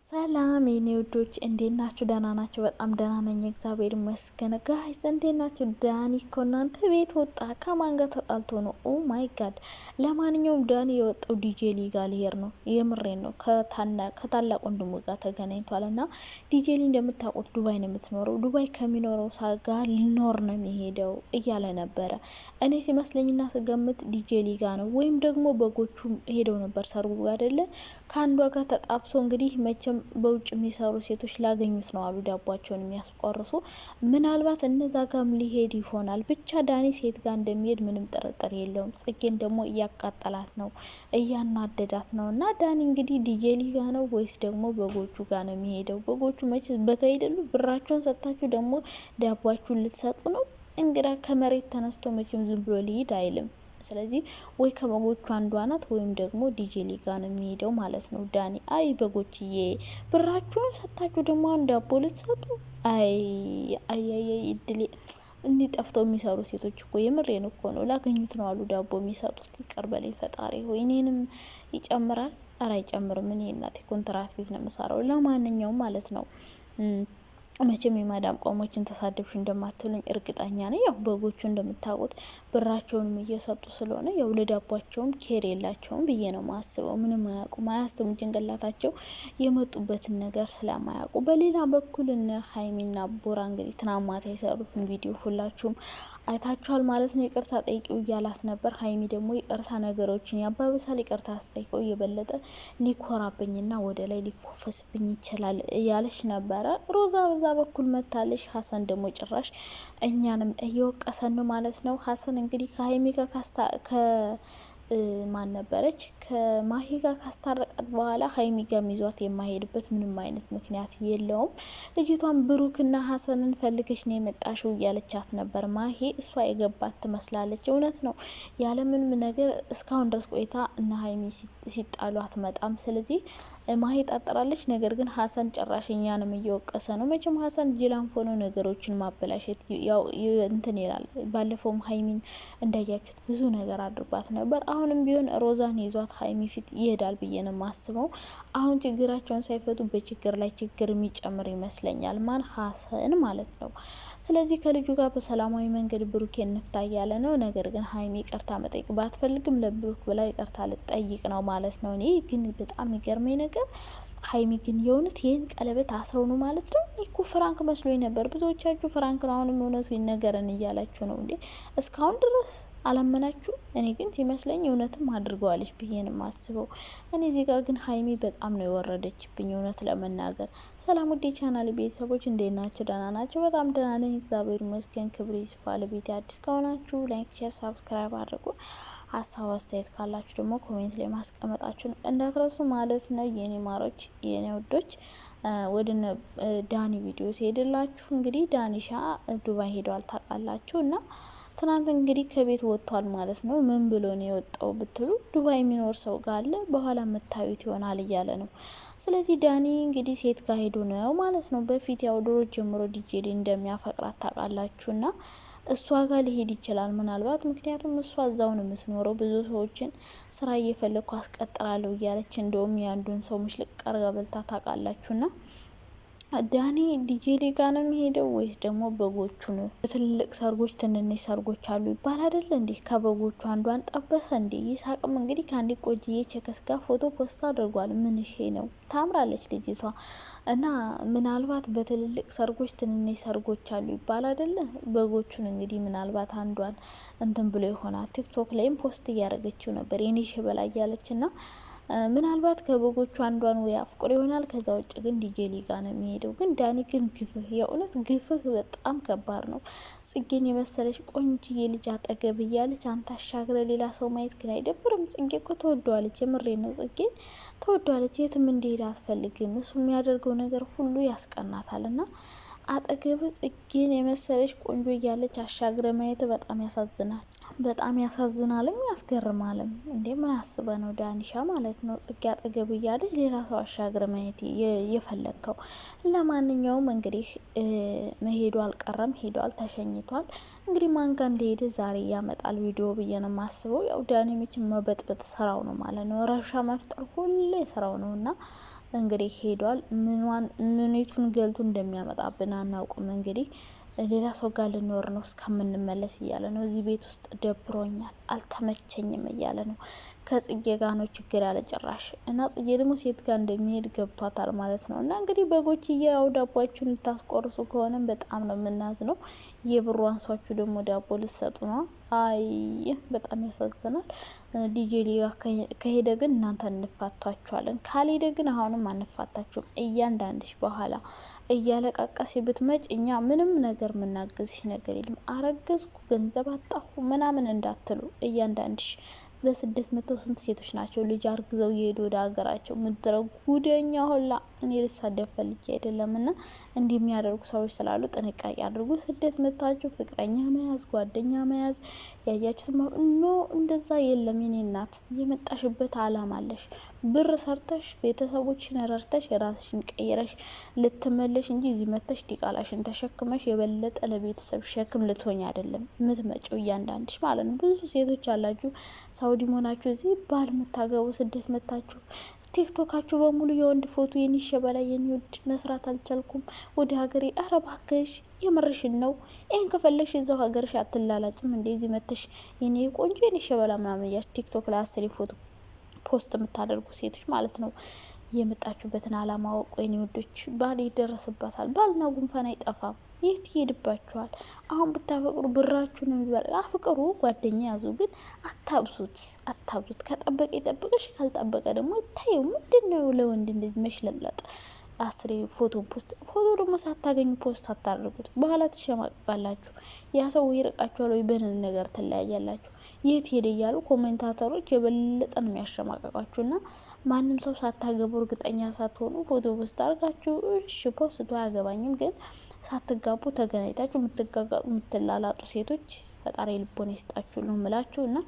ሰላም የኔ ውዶች እንዴት ናችሁ? ደህና ናችሁ? በጣም ደህና ነኝ፣ እግዚአብሔር ይመስገን። ጋይስ እንዴት ናችሁ? ዳኒ እኮ እናንተ ቤት ወጣ። ከማን ጋር ተጣልቶ ነው? ኦ ማይ ጋድ። ለማንኛውም ዳኒ የወጣው ዲጄ ሊ ጋር ሊሄድ ነው። የምሬን ነው። ከታላቅ ወንድሙ ጋር ተገናኝቷል። እና ዲጄ ሊ እንደምታውቁት ዱባይ ነው የምትኖረው። ዱባይ ከሚኖረው ሳ ጋር ሊኖር ነው የሚሄደው እያለ ነበረ። እኔ ሲመስለኝና ስገምት ዲጄ ሊ ጋር ነው፣ ወይም ደግሞ በጎቹ ሄደው ነበር ሰርጉ ጋር አይደለ? ከአንዷ ጋር ተጣብሶ እንግዲህ መቼም በውጭ የሚሰሩ ሴቶች ላገኙት ነው አሉ ዳቧቸውን የሚያስቆርሱ። ምናልባት እነዛ ጋም ሊሄድ ይሆናል። ብቻ ዳኒ ሴት ጋር እንደሚሄድ ምንም ጥርጥር የለውም። ጽጌን ደግሞ እያቃጠላት ነው፣ እያናደዳት ነው። እና ዳኒ እንግዲህ ዲጄ ሊ ጋ ነው ወይስ ደግሞ በጎቹ ጋር ነው የሚሄደው? በጎቹ መቼ በጋ አይደሉ? ብራቸውን ሰጥታችሁ ደግሞ ዳቧችሁን ልትሰጡ ነው? እንግዳ ከመሬት ተነስቶ መቼም ዝም ብሎ ሊሄድ አይልም። ስለዚህ ወይ ከበጎቹ አንዷ ናት ወይም ደግሞ ዲጄ ሊ ጋ ነው የሚሄደው ማለት ነው ዳኒ። አይ በጎችዬ ብራችሁን ሰጥታችሁ ደግሞ አንድ ዳቦ ልትሰጡ? አይ እድሌ። እንዲህ ጠፍተው የሚሰሩ ሴቶች እኮ የምሬን እኮ ነው ላገኙት ነው አሉ ዳቦ የሚሰጡት። ይቅር በለኝ ፈጣሪ ሆይ። እኔንም ይጨምራል? ኧረ አይጨምርም። እኔ እናቴ ኮንትራት ቤት ነው የምሰራው። ለማንኛውም ማለት ነው መቼም የማዳም ቆሞችን ተሳደብሽ እንደማትሉኝ እርግጠኛ ነኝ። ያው በጎቹ እንደምታውቁት ብራቸውንም እየሰጡ ስለሆነ ያው ለዳቧቸውም ኬር የላቸውም ብዬ ነው ማስበው። ምንም አያውቁም፣ አያስቡም። ጭንቅላታቸው የመጡበትን ነገር ስለማያውቁ። በሌላ በኩል እነ ሀይሚና ቦራ እንግዲህ ትናንት ማታ የሰሩትን ቪዲዮ ሁላችሁም አይታችኋል ማለት ነው። ይቅርታ ጠይቂው እያላት ነበር። ሀይሚ ደግሞ ይቅርታ ነገሮችን ያባብሳል፣ ይቅርታ አስጠይቀው እየበለጠ ሊኮራብኝና ወደ ላይ ሊኮፈስብኝ ይችላል እያለች ነበረ። ሮዛ በዛ በኩል መታለች። ሀሰን ደግሞ ጭራሽ እኛንም እየወቀሰን ነው ማለት ነው። ሀሰን እንግዲህ ከሀይሚ ጋር ማን ነበረች ከማሂ ጋር ካስታረቃት በኋላ ሀይሚ ጋር ይዟት የማይሄድበት ምንም አይነት ምክንያት የለውም። ልጅቷን ብሩክና ሀሰንን ፈልገሽ ነው የመጣሽው እያለቻት ነበር ማሂ። እሷ የገባት ትመስላለች። እውነት ነው ያለምንም ነገር እስካሁን ድረስ ቆይታ እና ሀይሚ ሲጣሉ አትመጣም። ስለዚህ ማሂ ጠርጥራለች። ነገር ግን ሀሰን ጭራሽ እኛንም እየወቀሰ ነው። መቼም ሀሰን ጅላንፎ ነው ነገሮችን ማበላሸት ያው እንትን ይላል። ባለፈውም ሀይሚን እንዳያችሁት ብዙ ነገር አድርጓት ነበር። አሁንም ቢሆን ሮዛን ይዟት ሀይሚ ፊት ይሄዳል ብዬ ነው ማስበው። አሁን ችግራቸውን ሳይፈቱ በችግር ላይ ችግር የሚጨምር ይመስለኛል። ማን? ሀሰን ማለት ነው። ስለዚህ ከልጁ ጋር በሰላማዊ መንገድ ብሩክ እንፍታ እያለ ነው። ነገር ግን ሀይሚ ይቅርታ መጠየቅ ባትፈልግም ለብሩክ ብላ ይቅርታ ልጠይቅ ነው ማለት ነው። እኔ ግን በጣም የሚገርመኝ ነገር ሀይሚ ግን የእውነት ይህን ቀለበት አስረው ነው ማለት ነው። እኮ ፍራንክ መስሎኝ ነበር። ብዙዎቻችሁ ፍራንክ ነው አሁንም እውነቱ ይነገረን እያላችሁ ነው እንዴ እስካሁን ድረስ አላመናችሁ። እኔ ግን ሲመስለኝ እውነትም አድርገዋለች ብዬ ነው የማስበው። እኔ እዚህ ጋር ግን ሀይሚ በጣም ነው የወረደችብኝ እውነት ለመናገር። ሰላም ውዴ ቻናል ቤተሰቦች እንዴት ናቸው? ደህና ናቸው? በጣም ደህና ነኝ እግዚአብሔር ይመስገን። ክብር ይስፋ ለቤት አዲስ ከሆናችሁ ላይክ፣ ሼር፣ ሳብስክራይብ አድርጉ። ሀሳብ አስተያየት ካላችሁ ደግሞ ኮሜንት ላይ ማስቀመጣችሁን እንዳትረሱ ማለት ነው የኔ ማሮች የኔ ውዶች። ወደ ዳኒ ቪዲዮ ሲሄድላችሁ እንግዲህ ዳኒሻ ዱባይ ሄደዋል ታውቃላችሁ። እና ትናንት እንግዲህ ከቤት ወጥቷል ማለት ነው። ምን ብሎ ነው የወጣው ብትሉ ዱባይ የሚኖር ሰው ጋር አለ በኋላ መታዩት ይሆናል እያለ ነው። ስለዚህ ዳኒ እንግዲህ ሴት ጋር ሄዶ ነው ማለት ነው። በፊት ያው ድሮ ጀምሮ ዲጄ እንደሚያፈቅራት ታውቃላችሁና እሷ ጋር ሊሄድ ይችላል ምናልባት። ምክንያቱም እሷ እዛው ነው የምትኖረው። ብዙ ሰዎችን ስራ እየፈለግኩ አስቀጥራለሁ እያለች እንደውም ያንዱን ሰው ምሽልቅ ቀርጋ በልታ ታውቃላችሁና ዳኒ ዲጄ ሊ ጋ ነው የሚሄደው ወይስ ደግሞ በጎቹ ነው? በትልልቅ ሰርጎች ትንንሽ ሰርጎች አሉ ይባል አይደለ እንዴ? ከበጎቹ አንዷን ጠበሰ እንዴ? ይሳቅም እንግዲህ ከአንድ ቆጅዬ ቸከስ ጋር ፎቶ ፖስት አድርጓል። ምን ነው ታምራለች ልጅቷ። እና ምናልባት በትልልቅ ሰርጎች ትንንሽ ሰርጎች አሉ ይባል አይደለ? በጎቹን እንግዲህ ምናልባት አንዷን እንትን ብሎ ይሆናል። ቲክቶክ ላይም ፖስት እያደረገችው ነበር የኔ ሸበላ እያለች ና ምናልባት ከበጎቹ አንዷን ወይ አፍቅሮ ይሆናል። ከዛ ውጭ ግን ዲጄ ሊ ጋ ነው የሚሄደው። ግን ዳኒ ግን ግፍህ የእውነት ግፍህ በጣም ከባድ ነው። ጽጌን የመሰለች ቆንጅዬ ልጅ አጠገብ እያለች አንተ አሻግረ ሌላ ሰው ማየት ግን አይደብርም? ጽጌ እኮ ተወደዋለች። የምሬ ነው። ጽጌ ተወደዋለች። የትም እንዲሄድ አትፈልግም። እሱ የሚያደርገው ነገር ሁሉ ያስቀናታል። ና አጠገብ ጽጌን የመሰለች ቆንጆ እያለች አሻግረ ማየት በጣም ያሳዝናል። በጣም ያሳዝናልም ያስገርማልም። እንዴ ምን አስበ ነው ዳኒሻ ማለት ነው ጽጌ አጠገብ እያለች ሌላ ሰው አሻግረ ማየት የፈለግከው? ለማንኛውም እንግዲህ መሄዱ አልቀረም፣ ሄዷል፣ ተሸኝቷል። እንግዲህ ማን ጋር እንደሄደ ዛሬ ያመጣል ቪዲዮ ብዬ ነው የማስበው። ያው ዳኒ መቼም መበጥበጥ ስራው ነው ማለት ነው፣ ረብሻ መፍጠር ሁሌ ስራው ነው እና እንግዲህ ሄዷል። ምኔቱን ገልቱ እንደሚያመጣብን አናውቅም። እንግዲህ ሌላ ሰው ጋር ልኖር ነው እስከምንመለስ እያለ ነው። እዚህ ቤት ውስጥ ደብሮኛል፣ አልተመቸኝም እያለ ነው። ከጽጌ ጋር ነው ችግር ያለ ጭራሽ እና ጽጌ ደግሞ ሴት ጋር እንደሚሄድ ገብቷታል ማለት ነው። እና እንግዲህ በጎችዬ ያው ዳቧችሁን ልታስቆርሱ ከሆነም በጣም ነው የምናዝ ነው። የብሩ አንሷችሁ ደግሞ ዳቦ ልትሰጡ ነው። አይ በጣም ያሳዝናል። ዲጄ ሊጋ ከሄደ ግን እናንተ እንፋቷችኋለን፣ ካልሄደ ግን አሁንም አንፋታችሁም። እያንዳንድሽ በኋላ እያለቃቀስ ብትመጭ እኛ ምንም ነገር የምናገዝሽ ነገር የለም። አረገዝኩ ገንዘብ አጣሁ ምናምን እንዳትሉ እያንዳንድሽ በስደት መጥተው ስንት ሴቶች ናቸው ልጅ አርግዘው እየሄዱ ወደ ሀገራቸው። ምድረ ጉደኛ ሁላ እኔ ልሳደብ ፈልጌ አይደለም። እና እንዲህ የሚያደርጉ ሰዎች ስላሉ ጥንቃቄ አድርጉ። ስደት መታችሁ ፍቅረኛ መያዝ፣ ጓደኛ መያዝ ያያችሁት ኖ እንደዛ የለም። የኔ እናት የመጣሽበት አላማ አለሽ። ብር ሰርተሽ ቤተሰቦችን ረርተሽ የራስሽን ቀይረሽ ልትመለሽ እንጂ እዚህ መተሽ ዲቃላሽን ተሸክመሽ የበለጠ ለቤተሰብ ሸክም ልትሆኝ አይደለም ምትመጪው፣ እያንዳንድሽ ማለት ነው። ብዙ ሴቶች አላችሁ ሳውዲ መሆናችሁ እዚህ ባል መታገቡ ስደት መታችሁ ቲክቶካችሁ በሙሉ የወንድ ፎቶ የኒሸ በላይ የሚወድ መስራት አልቻልኩም ወደ ሀገሬ። ኧረ እባክሽ የምርሽን ነው? ይህን ከፈለግሽ እዛው ሀገርሽ አትላላጭም? እንደዚህ መተሽ የኔ ቆንጆ የኒሸ በላ ምናምን እያች ቲክቶክ ላይ 10 ፎቶ ፖስት የምታደርጉ ሴቶች ማለት ነው። የመጣችሁበትን አላማ ወቁ የኔ ወዶች። ባል ይደረስበታል። ባልና ጉንፋን አይጠፋም። ይህ ትሄድባችኋል። አሁን ብታፈቅሩ ብራችሁን የሚባል አፍቅሩ፣ ጓደኛ ያዙ፣ ግን አታብዙት፣ አታብዙት። ከጠበቀ የጠበቀሽ ካልጠበቀ ደግሞ ታየው። ምንድነው ለወንድ እንደዚህ መሽለለጥ? 10 ፎቶን ፖስት ፎቶ ደግሞ ሳታገኙ ፖስት አታደርጉት። በኋላ ትሸማቀቃላችሁ። ያ ሰው ይርቃችኋል ወይ በንን ነገር ትለያያላችሁ። የት ሄደ እያሉ ኮሜንታተሮች የበለጠ ነው የሚያሸማቀቃችሁ። እና ማንም ሰው ሳታገቡ እርግጠኛ ሳትሆኑ ፎቶ ፖስት አድርጋችሁ እሺ ፖስቱ አያገባኝም፣ ግን ሳትጋቡ ተገናኝታችሁ የምትጋጋጡ የምትላላጡ ሴቶች ፈጣሪ ልቦና ይስጣችሁ ነው ምላችሁ። እና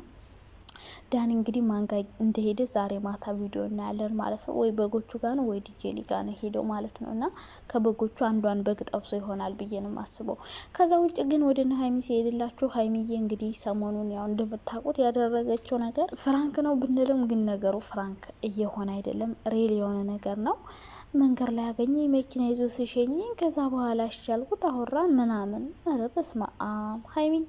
ዳኒ እንግዲህ ማንጋ እንደሄደ ዛሬ ማታ ቪዲዮ እናያለን ማለት ነው። ወይ በጎቹ ጋር ነው ወይ ዲጄ ሊጋ ነው ሄደው ማለት ነው። እና ከበጎቹ አንዷን በግ ጠብሶ ይሆናል ብዬ ነው የማስበው። ከዛ ውጭ ግን ወደ ሀይሚ ሲሄድላችሁ ሀይሚዬ እንግዲህ ሰሞኑን ያው እንደምታውቁት ያደረገችው ነገር ፍራንክ ነው ብንልም ግን ነገሩ ፍራንክ እየሆነ አይደለም፣ ሬል የሆነ ነገር ነው። መንገድ ላይ ያገኘ መኪና ይዞ ሲሸኝ ከዛ በኋላ አሻልኩት አወራን ምናምን። ኧረ በስመ አብ ሀይሚዬ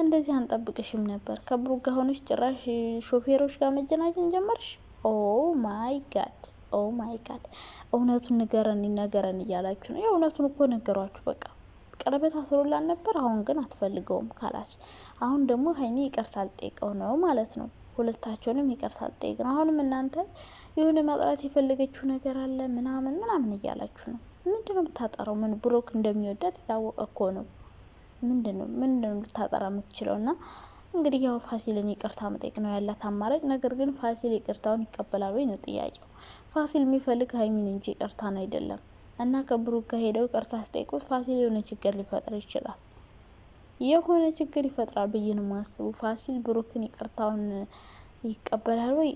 እንደዚህ አንጠብቅሽም ነበር። ከብሩክ ጋር ሆነሽ ጭራሽ ሾፌሮች ጋር መጀናጀን ጀመርሽ። ኦ ማይ ጋድ ኦ ማይ ጋድ። እውነቱን ንገረን እያላችሁ ነው። የእውነቱን እኮ ነገሯችሁ። በቃ ቀለበት አስሮላን ነበር። አሁን ግን አትፈልገውም ካላች፣ አሁን ደግሞ ሀይሚ ይቅርታ ልጠይቀው ነው ማለት ነው። ሁለታቸውንም ይቅርታ ልጠይቅ ነው። አሁንም እናንተ የሆነ ማጥራት የፈለገችው ነገር አለ ምናምን እያላችሁ ነው። ምንድነው የምታጠራው? ምን ብሩክ እንደሚወዳት የታወቀ እኮ ነው። ምንድነው ልታጠራ የምትችለው? እና እንግዲህ ያው ፋሲልን ይቅርታ መጠየቅ ነው ያላት አማራጭ። ነገር ግን ፋሲል ይቅርታውን ይቀበላል ወይ ነው ጥያቄው። ፋሲል የሚፈልግ ሀይሚን እንጂ ይቅርታን አይደለም። እና ከብሩክ ጋር ሄደው ይቅርታ አስጠይቁት። ፋሲል የሆነ ችግር ሊፈጥር ይችላል፣ የሆነ ችግር ይፈጥራል ብዬ ነው የማስበው። ፋሲል ብሩክን ይቅርታውን ይቀበላል ወይ?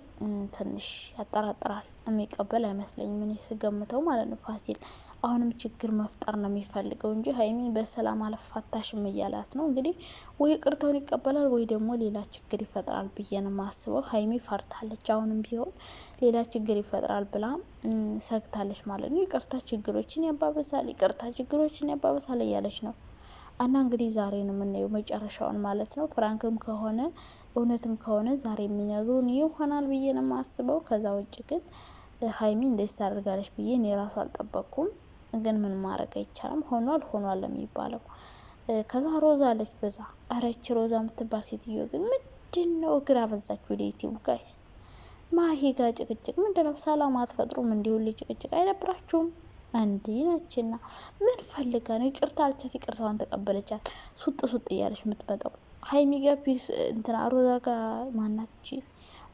ትንሽ ያጠራጥራል። የሚቀበል አይመስለኝም እኔ ስገምተው ማለት ነው። ፋሲል አሁንም ችግር መፍጠር ነው የሚፈልገው እንጂ ሀይሚን በሰላም አልፋታሽም እያላት ነው። እንግዲህ ወይ ይቅርታውን ይቀበላል ወይ ደግሞ ሌላ ችግር ይፈጥራል ብዬ ነው የማስበው። ሀይሚ ፈርታለች። አሁንም ቢሆን ሌላ ችግር ይፈጥራል ብላ ሰግታለች ማለት ነው። ይቅርታ ችግሮችን ያባበሳል፣ ይቅርታ ችግሮችን ያባበሳል እያለች ነው። እና እንግዲህ ዛሬ ነው የምናየው መጨረሻውን ማለት ነው። ፍራንክም ከሆነ እውነትም ከሆነ ዛሬ የሚነግሩን ይሆናል ብዬ ነው የማስበው። ከዛ ውጭ ግን ሀይሚ እንደዚህ ታደርጋለች ብዬ እኔ ራሱ አልጠበቅኩም። ግን ምን ማድረግ አይቻልም። ሆኗል የሚባለው። ከዛ ሮዛ አለች በዛ። አረች ሮዛ የምትባል ሴትዮ ግን ምንድን ነው እግር አበዛችሁ? ወደ ዩቲዩብ ጋይስ ማሂ ጋር ጭቅጭቅ ምንድን ነው? ሰላም አትፈጥሩም? እንዲሁን ጭቅጭቅ አይደብራችሁም? እንዲህ ነችና ምን ፈልጋ ነው? ይቅርታ አልቻት፣ ይቅርታዋን ተቀበለቻት። ሱጥ እያለች የምትመጣው ሀይሚ ጋ ፒስ እንትና ሮዛ ጋ ማናት እንጂ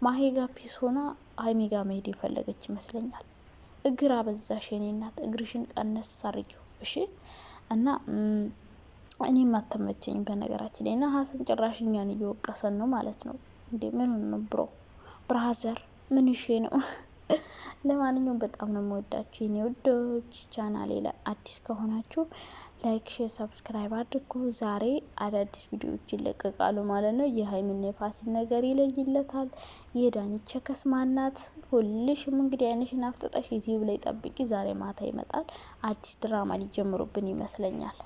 ማሂ ጋ ፒስ ሆና ሀይሚ ጋ መሄድ የፈለገች ይመስለኛል። እግር አበዛሽ የኔ እናት፣ እግርሽን ቀነስ አርጊው እሺ። እና እኔም አተመቸኝ በነገራችን ላይ እና ሀሰን ጭራሽ እኛን እየወቀሰን ነው ማለት ነው። እንዴ ምን ነው ብራዘር ምን ይሼ ነው? ለማንኛውም በጣም ነው የምወዳችሁ የኔ ውዶች። ቻናሌ ላይ አዲስ ከሆናችሁ ላይክ፣ ሼር፣ ሰብስክራይብ አድርጉ። ዛሬ አዳዲስ ቪዲዮዎች ይለቀቃሉ ማለት ነው። የሀይሚና የፋሲል ነገር ይለይለታል። የዳኒ ቸከስ ማናት? ሁልሽም እንግዲህ አይንሽን አፍጥጠሽ ዩቲዩብ ላይ ጠብቂ። ዛሬ ማታ ይመጣል። አዲስ ድራማ ሊጀምሩብን ይመስለኛል።